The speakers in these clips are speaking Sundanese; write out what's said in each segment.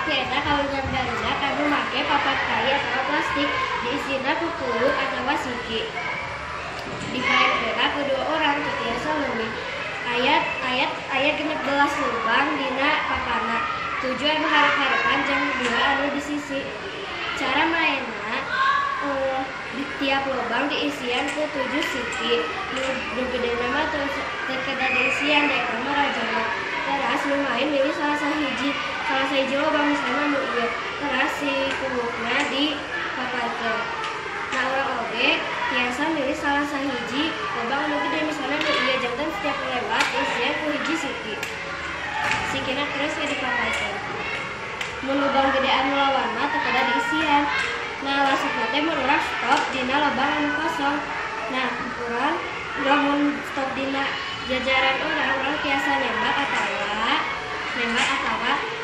Kieta kawinan darina kanu make papat kayu atau plastik diisina ku kuluk atau siki. Dipaek kedua orang ketiasa leuwih. Ayat genep belas lubang dina papana. Tujuan harap-harapan jang dua anu di sisi. Cara mainna di tiap lubang diisian ku 7 siki. Nu gede nama teu kedah diisian dek mah rajana. Teras nu main milih salah sahiji lubang misalnya nu ieu. Teras si kulukna di papaikeun. Nah urang oge tiasa milih salah sahiji lubang nu gede misalnya nu ieu jantan setiap lewat diisian ku hiji siki. Sikina terus ke dipapaikeun. Mun lubang gede anu lawanna teu kedah diisian. Nah lasupna teh mun urang stop dina lubang anu kosong. Nah urang lamun stop dina jajaran urang tiasa nembak atawa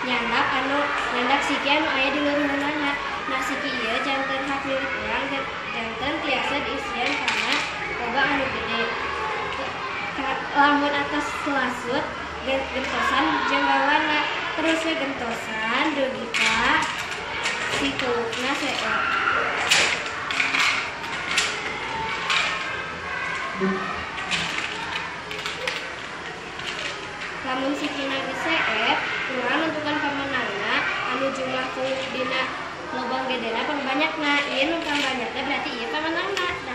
nyandak siki anu aya di leureunana. Nah siki ieu janten hak milik urang janten tiasa diisian kana loba anu gede. Lamun atas selasut gentosan jeung lawanna terus gentosan dugi ka si kulukna seueur. Lamun sikina geus seep, urang nentukan pemenangna anu jumlah kuluk dina lubang gedena pang banyakna. Ieu nu pang banyakna berarti ieu pemenangna.